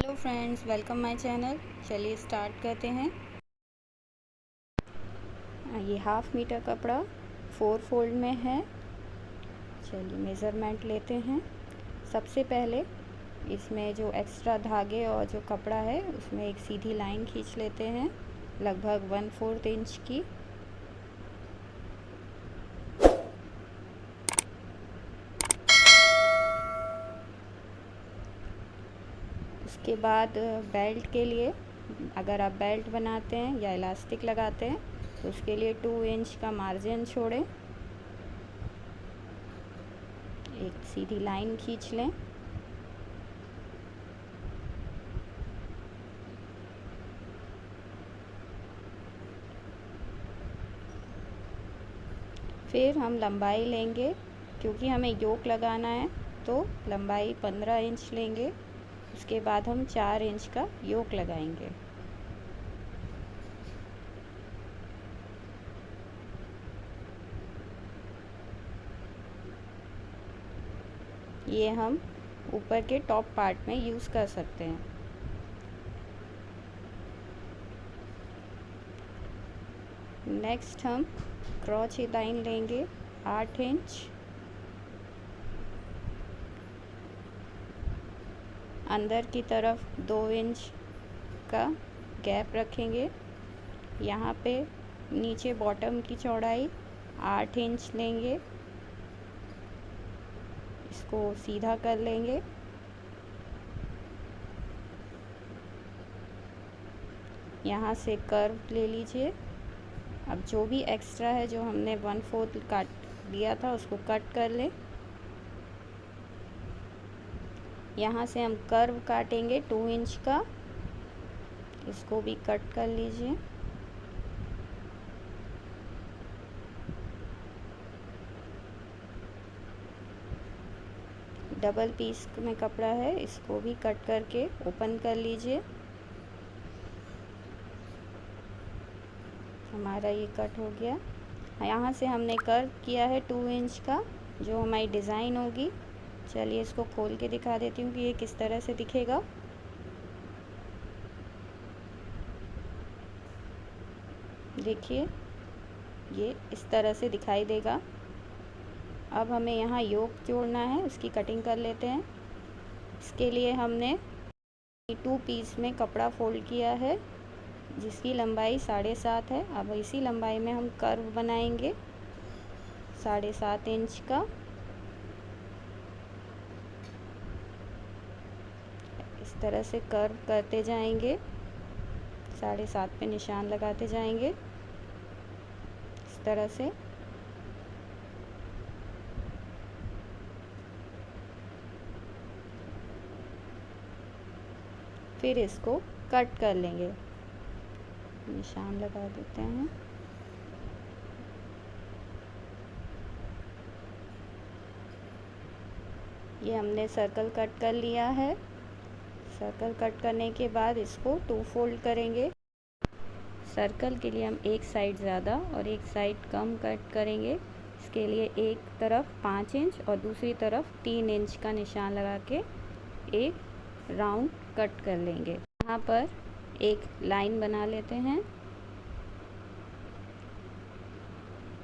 Hello friends, welcome my channel. चलिए start करते हैं। ये हाफ मीटर कपड़ा 4 फोल्ड में है। चलिए मेज़रमेंट लेते हैं। सबसे पहले इसमें जो एक्स्ट्रा धागे और जो कपड़ा है उसमें एक सीधी लाइन खींच लेते हैं, लगभग 1/4 इंच की। उसके बाद बेल्ट के लिए, अगर आप बेल्ट बनाते हैं या इलास्टिक लगाते हैं तो उसके लिए 2 इंच का मार्जिन छोड़ें, एक सीधी लाइन खींच लें। फिर हम लंबाई लेंगे, क्योंकि हमें योक लगाना है तो लंबाई 15 इंच लेंगे। उसके बाद हम 4 इंच का योक लगाएंगे। ये हम ऊपर के टॉप पार्ट में यूज़ कर सकते हैं। नेक्स्ट हम क्रॉच लाइन लेंगे 8 इंच। अंदर की तरफ 2 इंच का गैप रखेंगे। यहाँ पे नीचे बॉटम की चौड़ाई 8 इंच लेंगे। इसको सीधा कर लेंगे। यहाँ से कर्व ले लीजिए। अब जो भी एक्स्ट्रा है, जो हमने 1/4 काट दिया था, उसको कट कर लें। यहाँ से हम कर्व काटेंगे 2 इंच का, इसको भी कट कर लीजिए। डबल पीस में कपड़ा है, इसको भी कट करके ओपन कर लीजिए। हमारा ये कट हो गया। यहाँ से हमने कर्व किया है 2 इंच का, जो हमारी डिज़ाइन होगी। चलिए इसको खोल के दिखा देती हूँ कि ये किस तरह से दिखेगा। देखिए, ये इस तरह से दिखाई देगा। अब हमें यहाँ योक जोड़ना है, उसकी कटिंग कर लेते हैं। इसके लिए हमने 2 पीस में कपड़ा फोल्ड किया है, जिसकी लंबाई 7.5 है। अब इसी लंबाई में हम कर्व बनाएंगे 7.5 इंच का। इस तरह से कर्व करते जाएंगे, 7.5 पे निशान लगाते जाएंगे इस तरह से। फिर इसको कट कर लेंगे, निशान लगा देते हैं। ये हमने सर्कल कट कर लिया है। सर्कल कट करने के बाद इसको 2 फोल्ड करेंगे। सर्कल के लिए हम एक साइड ज़्यादा और एक साइड कम कट करेंगे। इसके लिए एक तरफ 5 इंच और दूसरी तरफ 3 इंच का निशान लगा के एक राउंड कट कर लेंगे। यहाँ पर एक लाइन बना लेते हैं।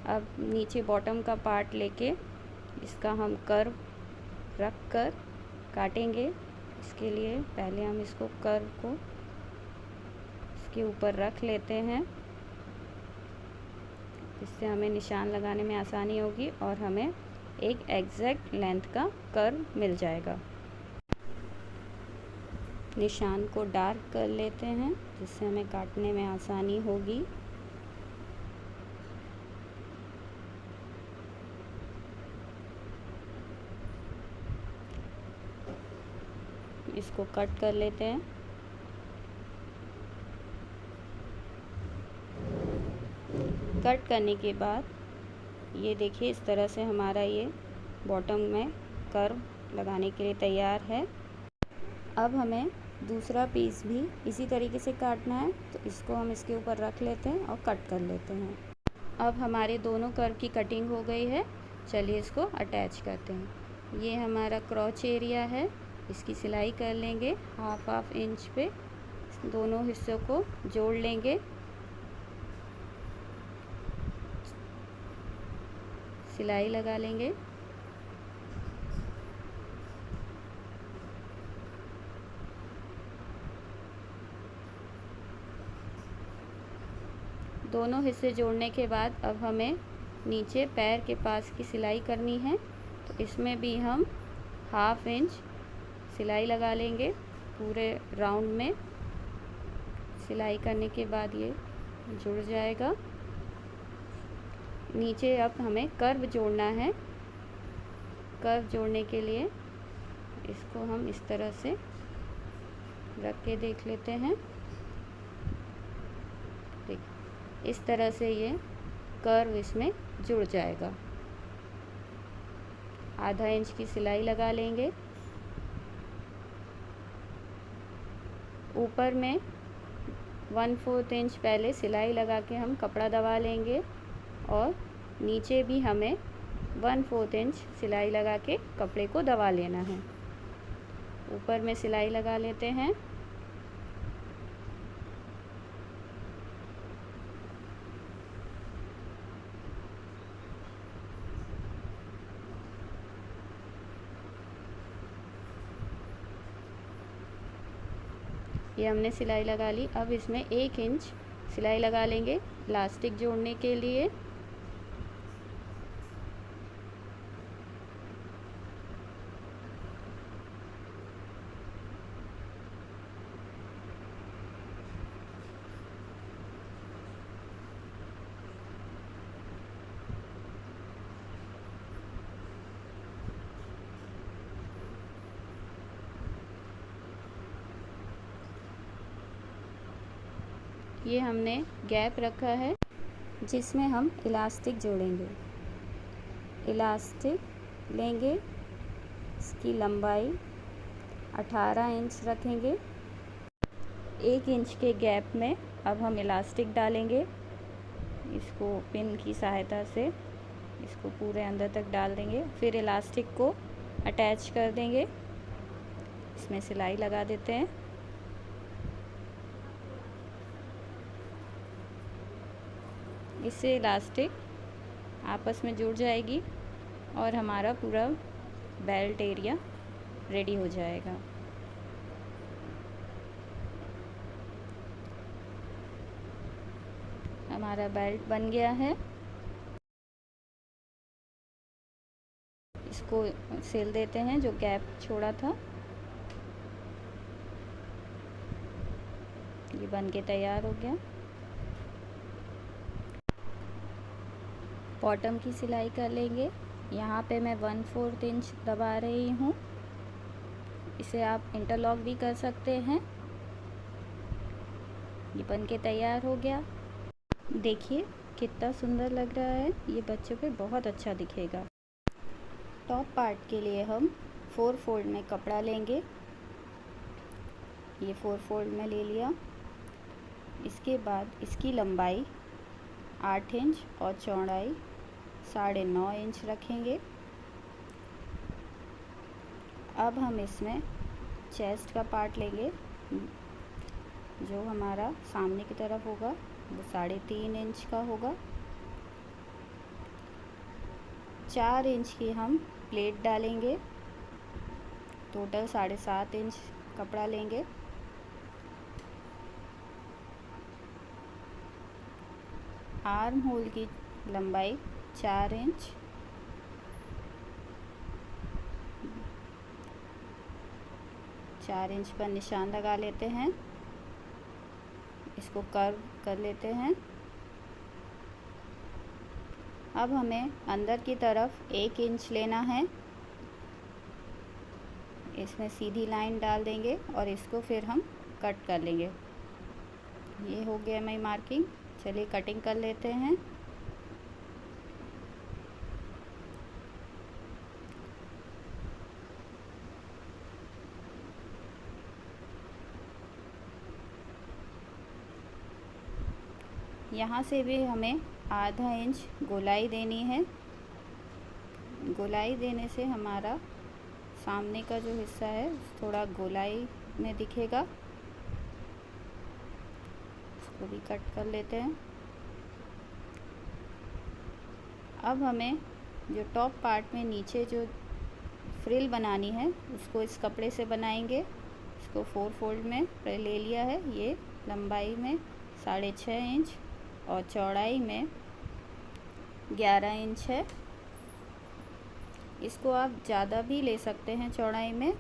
अब नीचे बॉटम का पार्ट लेके इसका हम कर्व रख कर काटेंगे। इसके लिए पहले हम इसको कर्व को इसके ऊपर रख लेते हैं, इससे हमें निशान लगाने में आसानी होगी और हमें एक एग्जैक्ट लेंथ का कर्व मिल जाएगा। निशान को डार्क कर लेते हैं, जिससे हमें काटने में आसानी होगी। इसको कट कर लेते हैं। कट करने के बाद ये देखिए, इस तरह से हमारा ये बॉटम में कर्व लगाने के लिए तैयार है। अब हमें दूसरा पीस भी इसी तरीके से काटना है, तो इसको हम इसके ऊपर रख लेते हैं और कट कर लेते हैं। अब हमारे दोनों कर्व की कटिंग हो गई है। चलिए इसको अटैच करते हैं। ये हमारा क्रॉच एरिया है। इसकी सिलाई कर लेंगे। हाफ इंच पे दोनों हिस्सों को जोड़ लेंगे, सिलाई लगा लेंगे। दोनों हिस्से जोड़ने के बाद अब हमें नीचे पैर के पास की सिलाई करनी है, तो इसमें भी हम हाफ इंच सिलाई लगा लेंगे। पूरे राउंड में सिलाई करने के बाद ये जुड़ जाएगा। नीचे अब हमें कर्व जोड़ना है। कर्व जोड़ने के लिए इसको हम इस तरह से रख के देख लेते हैं। इस तरह से ये कर्व इसमें जुड़ जाएगा। आधा इंच की सिलाई लगा लेंगे। ऊपर में 1/4 इंच पहले सिलाई लगा के हम कपड़ा दबा लेंगे और नीचे भी हमें 1/4 इंच सिलाई लगा के कपड़े को दबा लेना है। ऊपर में सिलाई लगा लेते हैं। ये हमने सिलाई लगा ली। अब इसमें 1 इंच सिलाई लगा लेंगे इलास्टिक जोड़ने के लिए। ये हमने गैप रखा है जिसमें हम इलास्टिक जोड़ेंगे। इलास्टिक लेंगे, इसकी लंबाई 18 इंच रखेंगे। 1 इंच के गैप में अब हम इलास्टिक डालेंगे। इसको पिन की सहायता से इसको पूरे अंदर तक डाल देंगे। फिर इलास्टिक को अटैच कर देंगे। इसमें सिलाई लगा देते हैं। इससे इलास्टिक आपस में जुड़ जाएगी और हमारा पूरा बेल्ट एरिया रेडी हो जाएगा। हमारा बेल्ट बन गया है। इसको सिल देते हैं जो गैप छोड़ा था। ये बन के तैयार हो गया। बॉटम की सिलाई कर लेंगे। यहाँ पे मैं 1/4 इंच दबा रही हूँ। इसे आप इंटरलॉक भी कर सकते हैं। ये बन के तैयार हो गया। देखिए कितना सुंदर लग रहा है। ये बच्चों पे बहुत अच्छा दिखेगा। टॉप पार्ट के लिए हम 4 फोल्ड में कपड़ा लेंगे। ये 4 फोल्ड में ले लिया। इसके बाद इसकी लंबाई 8 इंच और चौड़ाई 9.5 इंच रखेंगे। अब हम इसमें चेस्ट का पार्ट लेंगे जो हमारा सामने की तरफ होगा, वो 3.5 इंच का होगा। 4 इंच की हम प्लेट डालेंगे। टोटल 7.5 इंच कपड़ा लेंगे। आर्म होल की लंबाई 4 इंच। पर निशान लगा लेते हैं। इसको कर्व कर लेते हैं। अब हमें अंदर की तरफ 1 इंच लेना है। इसमें सीधी लाइन डाल देंगे और इसको फिर हम कट कर लेंगे। ये हो गया मेरी मार्किंग। चलिए कटिंग कर लेते हैं। यहाँ से भी हमें आधा इंच गोलाई देनी है। गोलाई देने से हमारा सामने का जो हिस्सा है थोड़ा गोलाई में दिखेगा, इसको भी कट कर लेते हैं। अब हमें जो टॉप पार्ट में नीचे जो फ्रिल बनानी है उसको इस कपड़े से बनाएंगे। इसको 4 फोल्ड में ले लिया है। ये लंबाई में 6.5 इंच और चौड़ाई में 11 इंच है। इसको आप ज़्यादा भी ले सकते हैं चौड़ाई में।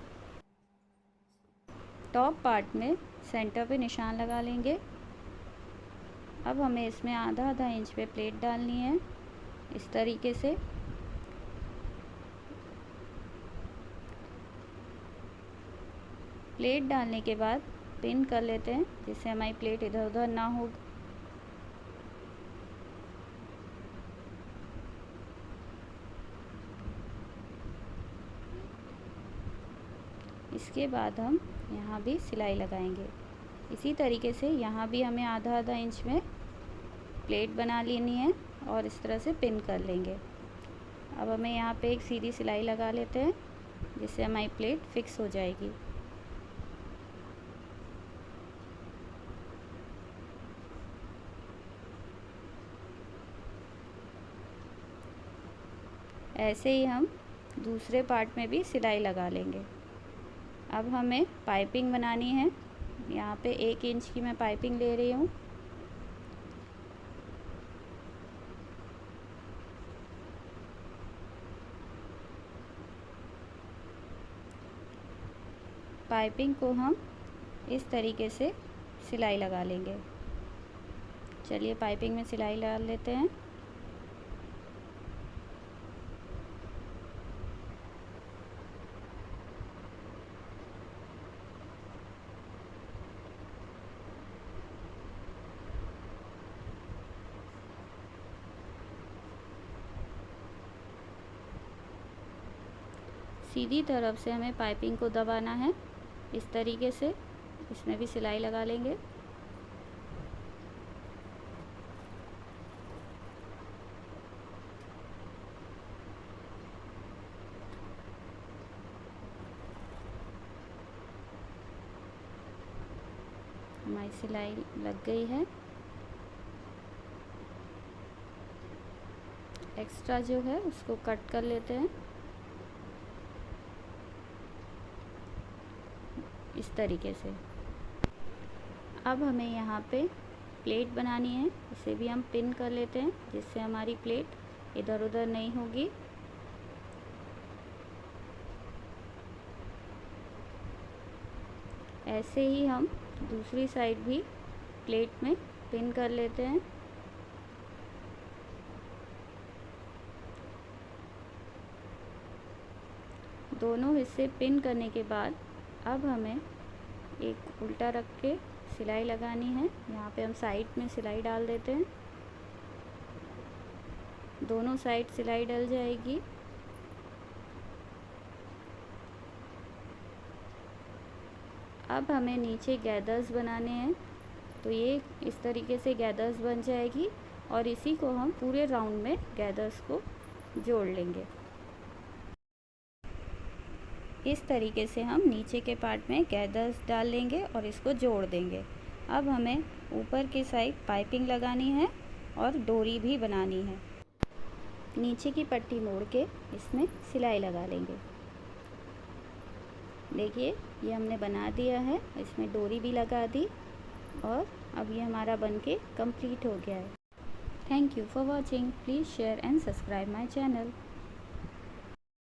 टॉप पार्ट में सेंटर पे निशान लगा लेंगे। अब हमें इसमें आधा इंच पे प्लेट डालनी है इस तरीके से। प्लेट डालने के बाद पिन कर लेते हैं जिससे हमारी प्लेट इधर उधर ना हो। इसके बाद हम यहाँ भी सिलाई लगाएंगे। इसी तरीके से यहाँ भी हमें आधा इंच में प्लेट बना लेनी है और इस तरह से पिन कर लेंगे। अब हमें यहाँ पे एक सीधी सिलाई लगा लेते हैं जिससे हमारी प्लेट फिक्स हो जाएगी। ऐसे ही हम दूसरे पार्ट में भी सिलाई लगा लेंगे। अब हमें पाइपिंग बनानी है। यहाँ पे 1 इंच की मैं पाइपिंग ले रही हूँ। पाइपिंग को हम इस तरीके से सिलाई लगा लेंगे। चलिए पाइपिंग में सिलाई लगा लेते हैं। सीधी तरफ से हमें पाइपिंग को दबाना है इस तरीके से। इसमें भी सिलाई लगा लेंगे। हमारी सिलाई लग गई है। एक्स्ट्रा जो है उसको कट कर लेते हैं इस तरीके से। अब हमें यहाँ पे प्लेट बनानी है। इसे भी हम पिन कर लेते हैं जिससे हमारी प्लेट इधर उधर नहीं होगी। ऐसे ही हम दूसरी साइड भी प्लेट में पिन कर लेते हैं। दोनों हिस्से पिन करने के बाद अब हमें एक उल्टा रख के सिलाई लगानी है। यहाँ पे हम साइड में सिलाई डाल देते हैं। दोनों साइड सिलाई डल जाएगी। अब हमें नीचे गैदर्स बनाने हैं। तो ये इस तरीके से गैदर्स बन जाएगी और इसी को हम पूरे राउंड में गैदर्स को जोड़ लेंगे। इस तरीके से हम नीचे के पार्ट में गैदर्स डाल लेंगे और इसको जोड़ देंगे। अब हमें ऊपर की साइड पाइपिंग लगानी है और डोरी भी बनानी है। नीचे की पट्टी मोड़ के इसमें सिलाई लगा लेंगे। देखिए ये हमने बना दिया है। इसमें डोरी भी लगा दी और अब ये हमारा बनके कंप्लीट हो गया है। Thank you for watching. Please share and subscribe my channel.